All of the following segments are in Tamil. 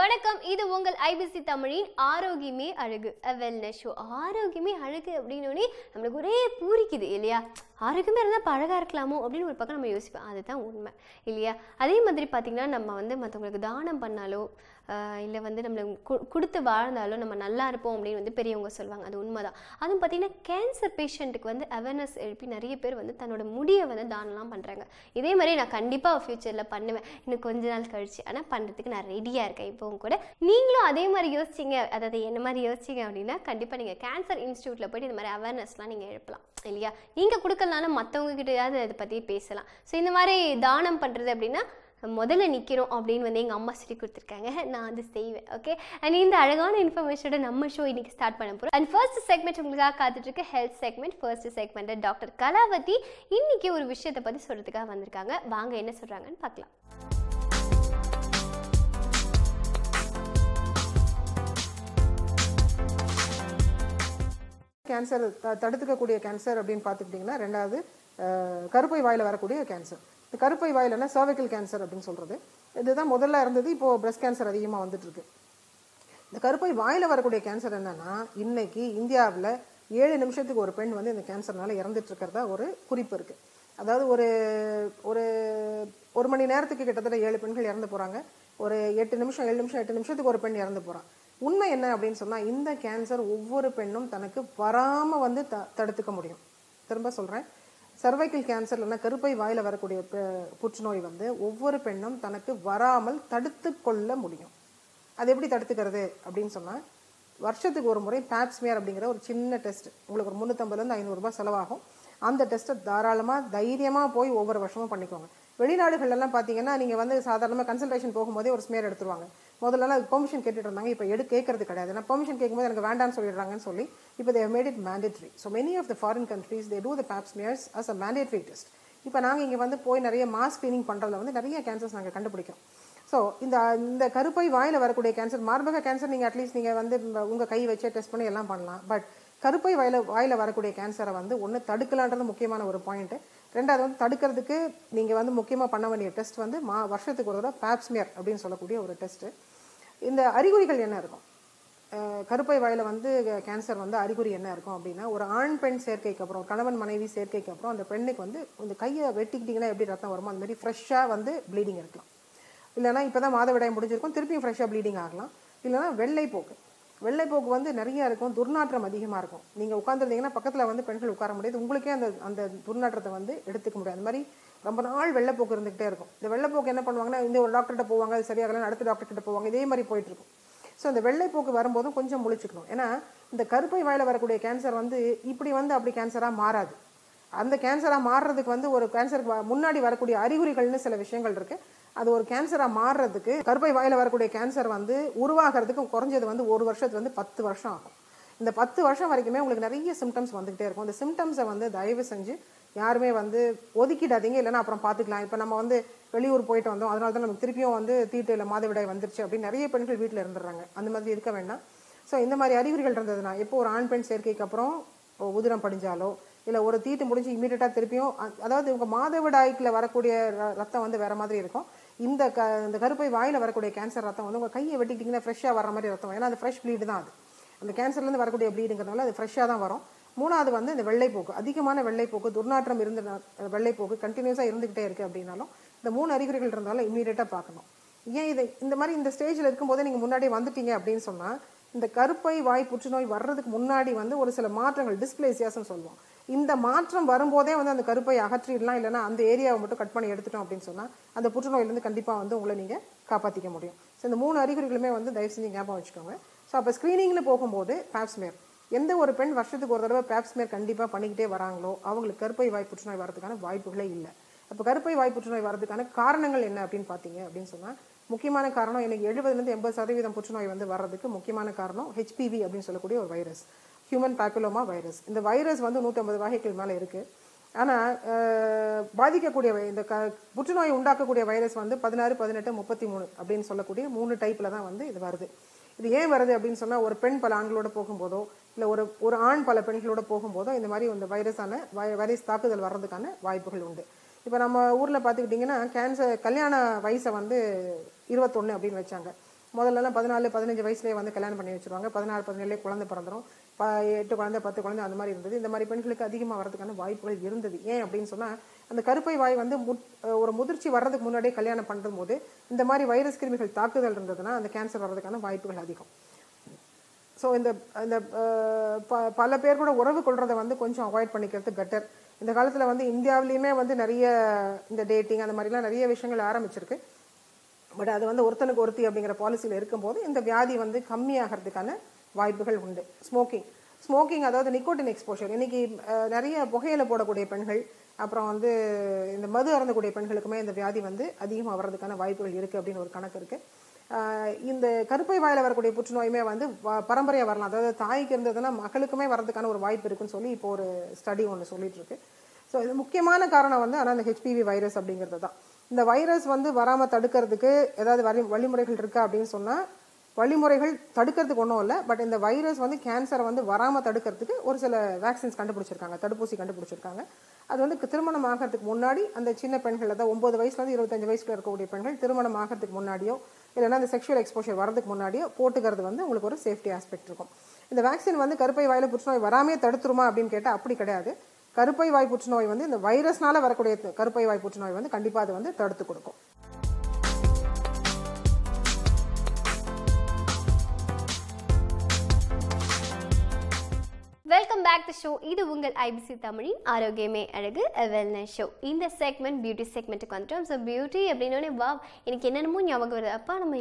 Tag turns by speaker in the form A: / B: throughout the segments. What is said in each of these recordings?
A: வணக்கம், இது உங்கள் ஐபிசி தமிழின் ஆரோக்கியமே அழகு வெல்னஸ் ஷோ. ஆரோக்கியமே அழகு அப்படின்னோடனே நம்மளுக்கு ஒரே பூரிக்குது இல்லையா? ஆரோக்கியமாக இருந்தால் இப்போ அழகாக இருக்கலாமோ அப்படின்னு ஒரு பக்கம் நம்ம யோசிப்போம். அதுதான் உண்மை இல்லையா? அதே மாதிரி பார்த்திங்கன்னா நம்ம மற்றவங்களுக்கு தானம் பண்ணாலோ இல்லை நம்மளுக்கு கொடுத்து வாழ்ந்தாலோ நம்ம நல்லா இருப்போம் அப்படின்னு பெரியவங்க சொல்லுவாங்க. அது உண்மைதான். அதுவும் பார்த்திங்கன்னா கேன்சர் பேஷண்ட்டுக்கு அவேர்னஸ் எழுப்பி நிறைய பேர் தன்னோட முடியை தானம்லாம் பண்ணுறாங்க. இதே மாதிரி நான் கண்டிப்பாக ஃப்யூச்சரில் பண்ணுவேன், இன்னும் கொஞ்ச நாள் கழிச்சு. ஆனால் பண்ணுறதுக்கு நான் ரெடியாக இருக்கேன். இப்போவும் கூட நீங்களும் அதே மாதிரி யோசிச்சிங்க, அதாவது என்ன மாதிரி யோசிச்சிங்க அப்படின்னா கண்டிப்பாக நீங்கள் கேன்சர் இன்ஸ்டியூட்டில் போய்ட்டு இந்த மாதிரி அவேர்னஸ்லாம் நீங்கள் எழுப்பலாம் இல்லையா? நீங்கள் கொடுக்கலனாலும் மற்றவங்க கிட்டயாவது அதை பற்றி பேசலாம். ஸோ இந்த மாதிரி தானம் பண்ணுறது அப்படின்னா முதல்ல நிற்கிறோம் அப்படின்னு எங்கள் அம்மா சொல்லி கொடுத்துருக்காங்க. நான் செய்வேன். ஓகே, அண்ட் இந்த அழகான இன்ஃபர்மேஷனோட நம்ம ஷோ இன்னைக்கு ஸ்டார்ட் பண்ண போகிறோம். அண்ட் ஃபர்ஸ்ட் செக்மெண்ட் உங்களுக்காக காத்துட்ருக்கு health segment. First segment doctor Kalavathi இன்னைக்கு ஒரு விஷயத்தை பற்றி சொல்கிறதுக்காக வந்திருக்காங்க. வாங்க என்ன சொல்கிறாங்கன்னு பார்க்கலாம்.
B: கேன்சர் தடுத்துக்கக்கூடிய கேன்சர் அப்படின்னு பார்த்துக்கிட்டிங்கன்னா ரெண்டாவது கருப்பை வாயில் வரக்கூடிய கேன்சர். இந்த கருப்பை வாயில்னா சர்வைக்கல் கேன்சர் அப்படின்னு சொல்கிறது. இதுதான் முதல்ல இருந்தது. இப்போது பிரஸ்ட் கேன்சர் அதிகமாக வந்துட்டுருக்கு. இந்த கருப்பை வாயில் வரக்கூடிய கேன்சர் என்னென்னா இன்னைக்கு இந்தியாவில் 7 நிமிஷத்துக்கு ஒரு பெண் இந்த கேன்சர்னால இறந்துட்டு இருக்கிறதா ஒரு குறிப்பு இருக்குது. அதாவது ஒரு ஒரு ஒரு மணி நேரத்துக்கு கிட்டத்தட்ட 7 பெண்கள் இறந்து போகிறாங்க. ஒரு 8 நிமிஷத்துக்கு ஒரு பெண் இறந்து போகிறான். உண்மை என்ன அப்படின்னு சொன்னால் இந்த கேன்சர் ஒவ்வொரு பெண்ணும் தனக்கு வராமல் தடுத்துக்க முடியும். திரும்ப சொல்கிறேன், சர்வைக்கல் கேன்சர் இல்லைன்னா கருப்பை வாயில் வரக்கூடிய புற்றுநோய் ஒவ்வொரு பெண்ணும் தனக்கு வராமல் தடுத்து கொள்ள முடியும். அது எப்படி தடுத்துக்கிறது அப்படின்னு சொன்னால் வருஷத்துக்கு ஒரு முறை பேப்ஸ்மியர் அப்படிங்கிற ஒரு சின்ன டெஸ்ட், உங்களுக்கு ஒரு 350 500 ரூபாய் செலவாகும். அந்த டெஸ்ட்டை தாராளமாக தைரியமாக போய் ஒவ்வொரு வருஷமும் பண்ணிக்கோங்க. வெளிநாடுகள்லாம் பார்த்தீங்கன்னா நீங்கள் சாதாரணமாக கன்சல்டேஷன் போகும்போதே ஒரு ஸ்மியர் எடுத்துருவாங்க. முதல்ல அது பெர்மிஷன் கேட்டுட்டு இருந்தாங்க, இப்போ கேட்கறது கிடையாது. ஏன்னா பெர்மிஷன் கேட்கும்போது எனக்கு வேண்டான்னு சொல்லிடுறாங்கன்னு சொல்லி இப்போ they have made it mandatory. So many of the foreign countries they do the pap smears as a mandatory test. இப்போ நாங்கள் இங்கே போய் நிறைய மாஸ் ஸ்க்ரீனிங் பண்ணுறதுல நிறைய கேன்சர்ஸ் நாங்கள் கண்டுபிடிக்கிறோம். ஸோ இந்த கருப்பை வாயில் வரக்கூடிய கேன்சர், மார்பக கேன்சர் நீங்கள் அட்லீஸ்ட் நீங்கள் உங்கள் கை வச்சே டெஸ்ட் பண்ணி எல்லாம் பண்ணலாம். பட் கருப்பை வாயில் வரக்கூடிய கேன்சரை ஒன்று தடுக்கலான்றது முக்கியமான ஒரு பாயிண்ட்டு. ரெண்டாவது தடுக்கிறதுக்கு நீங்கள் முக்கியமாக பண்ண வேண்டிய டெஸ்ட் வருஷத்துக்கு ஒரு தடவை பேப்ஸ்மியர் அப்படின்னு சொல்லக்கூடிய ஒரு டெஸ்ட்டு. இந்த அறிகுறிகள் என்ன இருக்கும்? கருப்பை வாயில் கேன்சர் அறிகுறி என்ன இருக்கும் அப்படின்னா, ஒரு ஆண் பெண் சேர்க்கைக்கு அப்புறம், கணவன் மனைவி சேர்க்கைக்கு அப்புறம் அந்த பெண்ணுக்கு இந்த கையை வெட்டிக்கிட்டிங்கன்னா எப்படி ரத்தம் வருமோ அந்த மாதிரி ஃப்ரெஷ்ஷாக ப்ளீடிங் இருக்கலாம். இல்லைனா இப்போ தான் மாதவிடாய் முடிஞ்சிருக்கும், திருப்பியும் ஃப்ரெஷ்ஷாக ப்ளீடிங் ஆகலாம். இல்லைனா வெள்ளைப்போக்கு நிறையா இருக்கும், துர்நாற்றம் அதிகமாக இருக்கும். நீங்கள் உட்காந்துருந்தீங்கன்னா பக்கத்தில் பெண்கள் உட்கார முடியாது, உங்களுக்கே அந்த துர்நாற்றத்தை எடுத்துக்க முடியாது. அந்த மாதிரி ரொம்ப நாள் வெள்ளைப்போக்கு இருந்துகிட்டே இருக்கும். இந்த வெள்ளைப்போக்கு என்ன பண்ணுவாங்கன்னா, இந்த ஒரு டாக்டர்கிட்ட போவாங்க, அது சரியாகலாம், அடுத்த டாக்டர்கிட்ட போவாங்க, இதே மாதிரி போயிட்டுருக்கும். ஸோ இந்த வெள்ளைப்போக்கு வரும்போதும் கொஞ்சம் முழிச்சுக்கணும். ஏன்னா இந்த கருப்பை வாயில் வரக்கூடிய கேன்சர் இப்படி அப்படி கேன்சராக மாறாது. அந்த கேன்சராக மாறுறதுக்கு ஒரு கேன்சருக்கு முன்னாடி வரக்கூடிய அறிகுறிகள்னு சில விஷயங்கள் இருக்குது. அது ஒரு கேன்சராக மாறுறதுக்கு, கருப்பை வாயில் வரக்கூடிய கேன்சர் உருவாகிறதுக்கு குறைஞ்சது 1 வருஷத்துலேருந்து 10 வருஷம் ஆகும். இந்த 10 வருஷம் வரைக்குமே உங்களுக்கு நிறைய சிம்டம்ஸ் வந்துகிட்டே இருக்கும். இந்த சிம்டம்ஸை தயவு செஞ்சு யாருமே ஒதுக்கிடாதீங்க. இல்லைன்னா அப்புறம் பார்த்துக்கலாம். இப்போ நம்ம வெளியூர் போயிட்டு வந்தோம், அதனால தான் நமக்கு திருப்பியும் தீட்டு மாதவிடாய் வந்துருச்சு அப்படின்னு நிறைய பெண்கள் வீட்டில் இருந்துடுறாங்க. அந்த மாதிரி இருக்க வேண்டாம். ஸோ இந்த மாதிரி அறிகுறிகள் இருந்ததுன்னா, எப்போ ஒரு ஆண் பெண் சேர்க்கைக்கு அப்புறம் உதிரம் படிஞ்சாலோ இல்லை ஒரு தீட்டு முடிஞ்சு இமீடியட்டாக திருப்பியும், அதாவது உங்கள் மாதவிடாய்க்குள்ள வரக்கூடிய ரத்தம் வேறு மாதிரி இருக்கும். இந்த கருப்பை வாயில் வரக்கூடிய கேன்சர் ரத்தம் உங்கள் கையை வெட்டிக்கிட்டிங்கன்னா ஃப்ரெஷ்ஷாக வர மாதிரி ரத்தம். ஏன்னா அது ஃப்ரெஷ் ப்ளீடு தான். அது அந்த கேன்சர்லேருந்து வரக்கூடிய ப்ளீடுங்கிறதுனால அது ஃப்ரெஷ்ஷாக தான் வரும். மூணாவது இந்த வெள்ளைப்போக்கு, அதிகமான வெள்ளைப்போக்கு, துர்நாற்றம் இருந்து வெள்ளைப்போக்கு கண்டினியூஸாக இருந்துகிட்டே இருக்குது அப்படின்னாலும் இந்த 3 அறிகுறிகள் இருந்தாலும் இம்மீடியட்டாக பார்க்கணும். ஏன் இந்த மாதிரி இந்த ஸ்டேஜில் இருக்கும்போதே நீங்கள் முன்னாடி வந்துட்டீங்க அப்படின்னு சொன்னால், இந்த கருப்பை வாய் புற்றுநோய் வர்றதுக்கு முன்னாடி ஒரு சில மாற்றங்கள், டிஸ்பிளேசியாஸ்ன்னு சொல்லுவோம். இந்த மாற்றம் வரும்போதே அந்த கருப்பை அகற்றிடலாம். இல்லைனா அந்த ஏரியாவை மட்டும் கட் பண்ணி எடுத்துட்டோம் அப்படின்னு சொன்னால் அந்த புற்றுநோயிலேருந்து கண்டிப்பாக உங்களை நீங்கள் காப்பாற்றிக்க முடியும். ஸோ இந்த 3 அறிகுறிகளுமே தயவு செஞ்சு ஞாபகம் வச்சுக்கோங்க. ஸோ அப்போ ஸ்க்ரீனிங்கில் போகும்போது பேப்ஸ்மியர், எந்த ஒரு பெண் வருஷத்துக்கு ஒரு தடவை பேப்ஸ்மியர் கண்டிப்பாக பண்ணிக்கிட்டே வராங்களோ அவங்களுக்கு கருப்பை வாய் புற்றுநோய் வரதுக்கான வாய்ப்புகளே இல்லை. அப்போ கருப்பை வாய் புற்றுநோய் வரதுக்கான காரணங்கள் என்ன அப்படின்னு பார்த்தீங்க அப்படின்னு சொன்னால், முக்கியமான காரணம் எனக்கு 70% 80% புற்றுநோய் வர்றதுக்கு முக்கியமான காரணம் HPV அப்படின்னு சொல்லக்கூடிய ஒரு வைரஸ். Human papilloma virus. இந்த வைரஸ் வந்து 150 வகைகள் மேலே இருக்குது. ஆனால் பாதிக்கக்கூடிய இந்த புற்றுநோயை உண்டாக்கக்கூடிய வைரஸ் வந்து 16, 18, 33 அப்படின்னு சொல்லக்கூடிய 3 டைப்பில் தான் வந்து இது வருது. இது ஏன் வருது அப்படின்னு சொன்னால், ஒரு பெண் பல ஆண்களோட போகும்போதோ இல்லை ஒரு ஆண் பல பெண்களோட போகும்போதோ இந்த மாதிரி இந்த வைரஸ் தாக்குதல் வர்றதுக்கான வாய்ப்புகள் உண்டு. இப்போ நம்ம ஊரில் பார்த்துக்கிட்டிங்கன்னா கல்யாண வயசை வந்து 21 அப்படின்னு வச்சாங்க. முதல்லலாம் 14, 15 வயசுலேயே வந்து கல்யாணம் பண்ணி வச்சுருவாங்க. 16, 17 குழந்தை பிறந்துடும். 8 குழந்தை 10 குழந்தை அந்த மாதிரி இருந்தது. இந்த மாதிரி பெண்களுக்கு அதிகமாக வரதுக்கான வாய்ப்புகள் இருந்தது. ஏன் அப்படின்னு சொன்னால், அந்த கருப்பை வாய் வந்து ஒரு முதிர்ச்சி வர்றதுக்கு முன்னாடியே கல்யாணம் பண்ணும் போது இந்த மாதிரி வைரஸ் கிருமிகள் தாக்குதல் இருந்ததுன்னா அந்த கேன்சர் வர்றதுக்கான வாய்ப்புகள் அதிகம். ஸோ இந்த பல பேர் கூட உறவு கொள்றதை வந்து கொஞ்சம் அவாய்ட் பண்ணிக்கிறது பெட்டர். இந்த காலத்தில் வந்து இந்தியாவிலையுமே வந்து நிறைய இந்த டேட்டிங் அந்த மாதிரிலாம் நிறைய விஷயங்கள் ஆரம்பிச்சிருக்கு. பட் அது வந்து ஒருத்தனுக்கு ஒருத்தி அப்படிங்கிற பாலிசியில் இருக்கும்போது இந்த வியாதி வந்து கம்மியாகிறதுக்கான வாய்ப்புகள் உண்டு. ஸ்மோக்கிங் அதாவது நிக்கோட்டின் எக்ஸ்போஷர். இன்னைக்கு நிறைய புகையில போடக்கூடிய பெண்கள், அப்புறம் வந்து இந்த மது அருந்தக்கூடிய பெண்களுக்குமே இந்த வியாதி வந்து அதிகமாக வர்றதுக்கான வாய்ப்புகள் இருக்குது அப்படின்னு ஒரு கணக்கு இருக்குது. இந்த கருப்பை வாயில் வரக்கூடிய புற்றுநோயுமே வந்து பரம்பரையாக வரலாம். அதாவது தாய்க்கு இருந்ததுன்னா மகளுக்குமே வர்றதுக்கான ஒரு வாய்ப்பு இருக்குன்னு சொல்லி இப்போ ஒரு ஸ்டடி ஒன்று சொல்லிட்டு இருக்கு. ஸோ இது முக்கியமான காரணம் வந்து ஆனால் இந்த ஹெச்பிவி வைரஸ் அப்படிங்கிறது தான். இந்த வைரஸ் வந்து வராமல் தடுக்கிறதுக்கு ஏதாவது வழிமுறைகள் இருக்கா அப்படின்னு சொன்னால், வழிமுறைகள் தடுக்கிறதுக்கு ஒன்றும் இல்லை. பட் இந்த வைரஸ் வந்து கேன்சரை வந்து வராமல் தடுக்கிறதுக்கு ஒரு சில வேக்சின்ஸ் கண்டுபிடிச்சிருக்காங்க, தடுப்பூசி கண்டுபிடிச்சிருக்காங்க. அது வந்து திருமணம் ஆகிறதுக்கு முன்னாடி அந்த சின்ன பெண்கள், அதாவது 9 வயசுலேருந்து 25 வயசுல இருக்கக்கூடிய பெண்கள் திருமணம் ஆகிறதுக்கு முன்னாடியோ இல்லைன்னா அந்த செக்ஷுவல் எக்ஸ்போஷர் வரதுக்கு முன்னாடியோ போட்டுக்கிறது வந்து உங்களுக்கு ஒரு சேஃப்டி ஆஸ்பெக்ட் இருக்கும். இந்த வேக்சின் வந்து கருப்பை வாயில் புற்றுநோய் வராமே தடுத்துருமா அப்படின்னு கேட்டால் அப்படி கிடையாது. கருப்பை வாய் புற்றுநோய் வந்து இந்த வைரஸ்னால வரக்கூடிய கருப்பை வாய் புற்றுநோய் வந்து கண்டிப்பாக அது வந்து தடுத்து கொடுக்கும்.
A: Welcome back to show. இது உங்கள் ஐபிசி தமிழின் ஆரோக்கியமே அழகு வெல்னஸ் ஷோ. இந்த செக்மெண்ட் பியூட்டி செக்மெண்ட்டுக்கு வந்துட்டோம். ஸோ பியூட்டி அப்படின்னோடனே வா எனக்கு என்னென்னமோ ஞாபகம் வருது. அப்பா நம்ம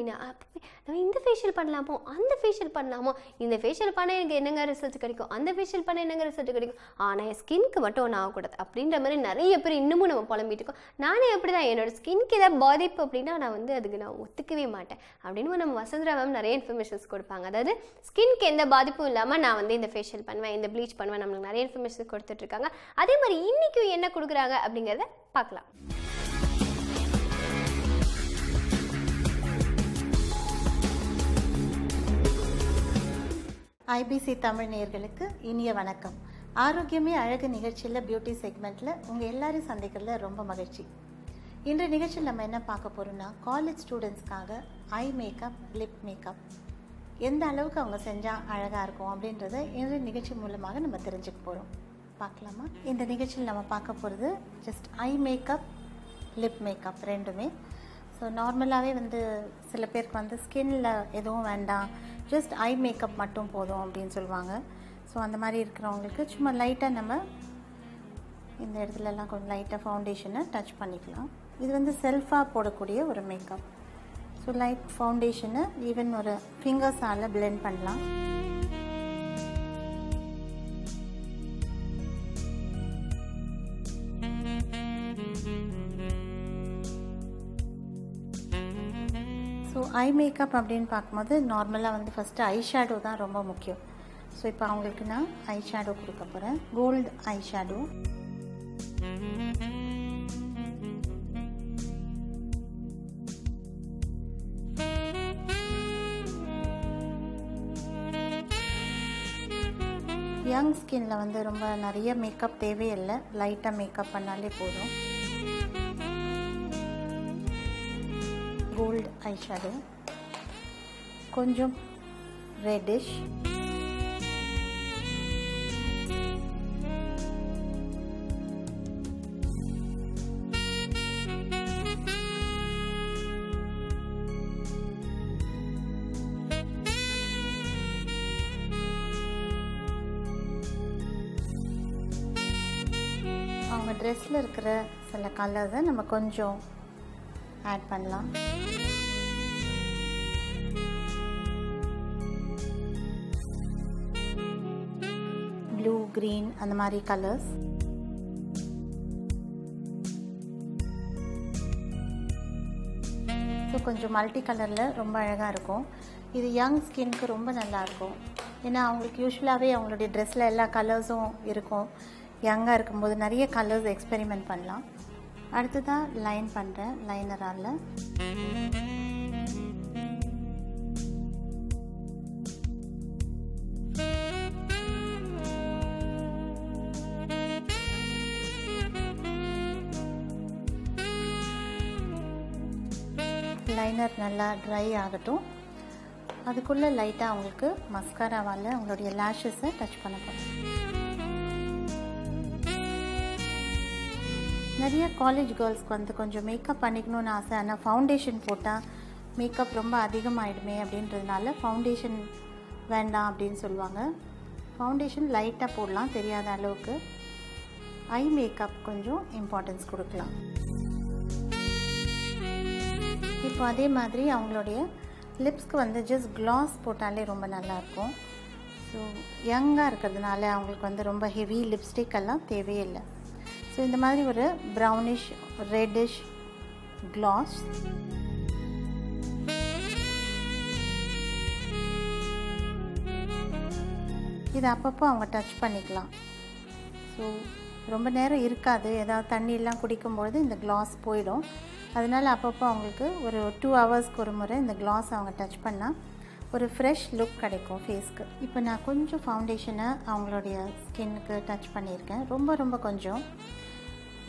A: இந்த ஃபேஷியல் பண்ணலாமோ, அந்த ஃபேஷியல் பண்ணலாமோ, இந்த ஃபேஷியல் பண்ண எனக்கு என்னங்க ரிசல்ட் கிடைக்கும், அந்த ஃபேஷியல் பண்ண என்னங்க ரிசல்ட் கிடைக்கும், ஆனால் என் ஸ்கின்க்கு மட்டும் ஒன்று ஆகக்கூடாது அப்படின்ற மாதிரி நிறைய பேர் இன்னமும் நம்ம புலம்பிட்டு இருக்கோம். நானே அப்படி தான், என்னோட ஸ்கின்க்கு ஏதாவது பாதிப்பு அப்படின்னா நான் வந்து அதுக்கு நான் ஒத்துக்கவே மாட்டேன் அப்படின்னு நம்ம வசந்தரா மேம் நிறைய இன்ஃபர்மேஷன்ஸ் கொடுப்பாங்க. அதாவது ஸ்கின்க்கு எந்த பாதிப்பும் இல்லாமல் நான் வந்து இந்த ஃபேஷியல் பண்ணுவேன், இந்த ப்ளீச் பண்ணுவேன், நம்மளுக்கு நிறைய இன்ஃபர்மேஷன் கொடுத்துட்ருக்காங்க. அதே மாதிரி இன்றைக்கும் என்ன கொடுக்குறாங்க அப்படிங்கிறத பார்க்கலாம்.
C: ஐபிசி தமிழ் நேயர்களுக்கு இனிய வணக்கம். ஆரோக்கியமே அழகு நிகழ்ச்சியில் பியூட்டி செக்மெண்ட்டில் உங்கள் எல்லாரையும் சந்திக்கிறதுல ரொம்ப மகிழ்ச்சி. இன்றைய நிகழ்ச்சியில் நம்ம என்ன பார்க்க போகிறோம்னா, காலேஜ் ஸ்டூடெண்ட்ஸ்க்காக ஐ மேக்கப், லிப் மேக்கப் எந்த அளவுக்கு அவங்க செஞ்சால் அழகாக இருக்கும் அப்படின்றத இந்த நிகழ்ச்சி மூலமாக நம்ம தெரிஞ்சுக்க போகிறோம். பார்க்கலாமா? இந்த நிகழ்ச்சியில் நம்ம பார்க்க போகிறது just I makeup, lip makeup ரெண்டுமே. ஸோ நார்மலாகவே வந்து சில பேருக்கு வந்து ஸ்கின்னில் எதுவும் வேண்டாம், ஜஸ்ட் ஐ மேக்கப் மட்டும் போதும் அப்படின்னு சொல்லுவாங்க. ஸோ அந்த மாதிரி இருக்கிறவங்களுக்கு சும்மா லைட்டாக நம்ம இந்த இடத்துலலாம் கொஞ்சம் லைட்டாக ஃபவுண்டேஷனை டச் பண்ணிக்கலாம். இது வந்து செல்ஃபாக போடக்கூடிய ஒரு மேக்கப். ஸோ லைட் ஃபவுண்டேஷனை ஈவன் ஒரு ஃபிங்கர்ஸால் பிளெண்ட் பண்ணலாம். ஸோ ஐ மேக்கப் அப்படின்னு பார்க்கும்போது நார்மலாக வந்து ஃபஸ்ட்டு ஐ ஷேடோ தான் ரொம்ப முக்கியம். ஸோ இப்போ அவங்களுக்கு நான் ஐ ஷேடோ கொடுக்க போகிறேன். Gold eye shadow. யங் ஸ்கின்னில் வந்து ரொம்ப நிறைய மேக்கப் தேவையில்லை, லைட்டாக மேக்கப் பண்ணாலே போதும். கோல்டு ஐ ஷேடோ, கொஞ்சம் ரெட்டிஷ், அவங்க ட்ரெஸ்ஸில் இருக்கிற சில கலர்ஸை நம்ம கொஞ்சம் ஆட் பண்ணலாம். ப்ளூ, க்ரீன் அந்த மாதிரி கலர்ஸ். ஸோ கொஞ்சம் மல்டி கலரில் ரொம்ப அழகாக இருக்கும். இது யங் ஸ்கின்க்கு ரொம்ப நல்லாயிருக்கும். ஏன்னா அவங்களுக்கு யூஸ்வலாகவே அவங்களுடைய ட்ரெஸ்ஸில் எல்லா கலர்ஸும் இருக்கும். யங்காக இருக்கும்போது நிறைய கலர்ஸ் எக்ஸ்பெரிமெண்ட் பண்ணலாம். அடுத்ததாக லைன் பண்ணுறேன் லைனரால். லைனர் நல்லா ட்ரை ஆகட்டும். அதுக்குள்ளே லைட்டாக அவங்களுக்கு மஸ்காராவால் அவங்களுடைய லேஷஸை டச் பண்ண போகிறோம். நிறைய காலேஜ் கேர்ள்ஸ்க்கு வந்து கொஞ்சம் மேக்கப் பண்ணிக்கணும்னு ஆசை. ஆனால் ஃபவுண்டேஷன் போட்டால் மேக்கப் ரொம்ப அதிகமாகிடுமே அப்படின்றதுனால ஃபவுண்டேஷன் வேண்டாம் அப்படின்னு சொல்லுவாங்க. ஃபவுண்டேஷன் லைட்டாக போடலாம் தெரியாத அளவுக்கு. ஐ மேக்கப் கொஞ்சம் இம்பார்ட்டன்ஸ் கொடுக்கலாம். இப்போ அதே மாதிரி அவங்களுடைய லிப்ஸ்க்கு வந்து ஜஸ்ட் க்ளாஸ் போட்டாலே ரொம்ப நல்லாயிருக்கும். ஸோ யங்காக இருக்கிறதுனால அவங்களுக்கு வந்து ரொம்ப ஹெவி லிப்ஸ்டிக் எல்லாம் தேவையே இல்லை. ஸோ இந்த மாதிரி ஒரு ப்ரௌனிஷ் ரெட்டிஷ் க்ளாஸ். இதை அப்பப்போ அவங்க டச் பண்ணிக்கலாம். ஸோ ரொம்ப நேரம் இருக்காது, ஏதாவது தண்ணியெல்லாம் குடிக்கும்பொழுது இந்த க்ளாஸ் போயிடும். அதனால் அப்பப்போ அவங்களுக்கு ஒரு 2 ஹவர்ஸ்க்கு ஒரு முறை இந்த க்ளாஸ் அவங்க டச் பண்ணால் ஒரு ஃப்ரெஷ் லுக் கிடைக்கும் ஃபேஸ்க்கு. இப்போ நான் கொஞ்சம் ஃபவுண்டேஷனை அவங்களுடைய ஸ்கின்னுக்கு டச் பண்ணியிருக்கேன். ரொம்ப கொஞ்சம்.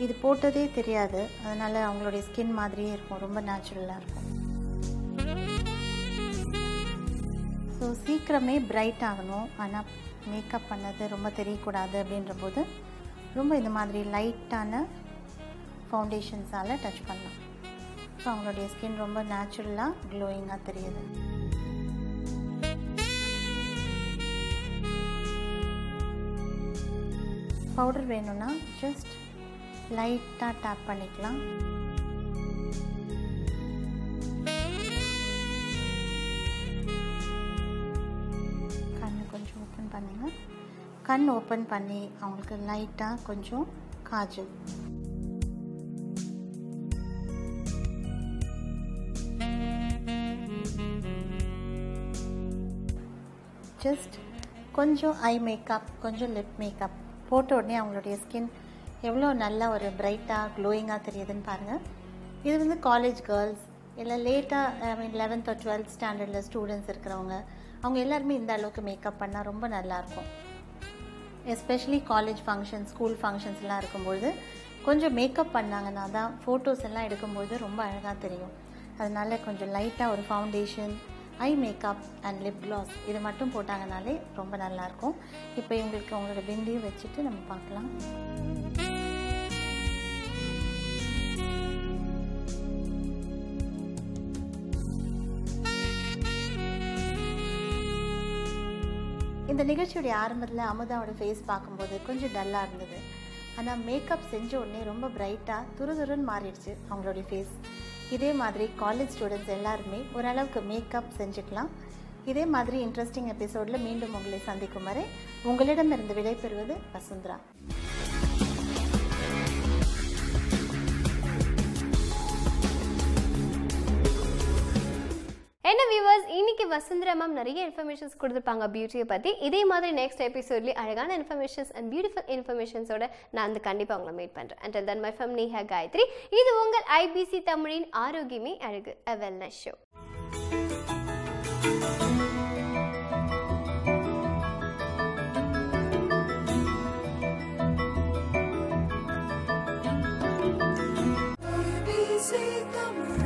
C: இது போட்டதே தெரியாது, அதனால் அவங்களுடைய ஸ்கின் மாதிரியே இருக்கும், ரொம்ப நேச்சுரலாக இருக்கும். ஸோ சீக்கிரமே பிரைட் ஆகணும், ஆனால் மேக்கப் பண்ணது ரொம்ப தெரியக்கூடாது அப்படின்ற போது ரொம்ப இந்த மாதிரி லைட்டான ஃபவுண்டேஷன்ஸால் டச் பண்ணலாம். ஸோ அவங்களுடைய ஸ்கின் ரொம்ப நேச்சுரலாக க்ளோயிங்காக தெரியுது. பவுடர் வேணும்னா ஜஸ்ட் லைட்டாக டேப் பண்ணிக்கலாம். கண் கொஞ்சம் ஓப்பன் பண்ணுங்கள். கண் ஓப்பன் பண்ணி அவங்களுக்கு லைட்டாக கொஞ்சம் காஜல். ஜஸ்ட் கொஞ்சம் ஐ மேக்கப், கொஞ்சம் லிப் மேக்கப் போட்ட உடனே அவங்களுடைய ஸ்கின் எவ்வளோ நல்லா ஒரு பிரைட்டாக க்ளோயிங்காக தெரியுதுன்னு பாருங்கள். இது வந்து காலேஜ் கேர்ள்ஸ் இல்லை லேட்டாக 11th or 12th ஸ்டாண்டர்டில் ஸ்டூடெண்ட்ஸ் இருக்கிறவங்க, அவங்க எல்லாருமே இந்த அளவுக்கு மேக்கப் பண்ணால் ரொம்ப நல்லாயிருக்கும். எஸ்பெஷலி காலேஜ் ஃபங்க்ஷன்ஸ், ஸ்கூல் ஃபங்க்ஷன்ஸ்லாம் இருக்கும்பொழுது கொஞ்சம் மேக்கப் பண்ணாங்கன்னா தான் ஃபோட்டோஸ் எல்லாம் எடுக்கும்போது ரொம்ப அழகாக தெரியும். அதனால் கொஞ்சம் லைட்டாக ஒரு foundation, eye makeup and lip class இது மட்டும் போட்டாங்கனாலே ரொம்ப நல்லாயிருக்கும். இப்போ இவங்களுக்கு அவங்களோட பிந்தியும் வச்சுட்டு நம்ம பார்க்கலாம். இந்த நிகழ்ச்சியுடைய ஆரம்பத்தில் அமுதாவோட ஃபேஸ் பார்க்கும்போது கொஞ்சம் டல்லாக இருந்தது. ஆனால் மேக்கப் செஞ்ச உடனே ரொம்ப பிரைட்டாக துருதுருன்னு மாறிடுச்சு அவங்களுடைய ஃபேஸ். இதே மாதிரி காலேஜ் ஸ்டூடெண்ட்ஸ் எல்லாருமே ஓரளவுக்கு மேக்கப் செஞ்சுக்கலாம். இதே மாதிரி இன்ட்ரெஸ்டிங் எபிசோடில் மீண்டும் உங்களை சந்திக்கும் வரை உங்களிடமிருந்து விடைபெறுவது வசுந்தரா.
A: என்ன வியூவர்ஸ், இன்னைக்கு வசுந்தரா மேம் நிறைய இன்ஃபர்மேஷன்ஸ் கொடுத்துருப்பாங்க பியூட்டியை பற்றி. இதே மாதிரி நெக்ஸ்ட் எபிசோட்லேயே அழகான இன்ஃபர்மேஷன்ஸ் அண்ட் பியூட்டிஃபுல் இன்ஃபர்மேஷன்ஸோட நான் வந்து கண்டிப்பாக உங்களை மீட் பண்ணுறேன். Until then, my from Neha Gayatri. இது உங்கள் ஐபிசி தமிழின் ஆரோக்கியமே அழகு, a wellness show.
D: IBC Tamil.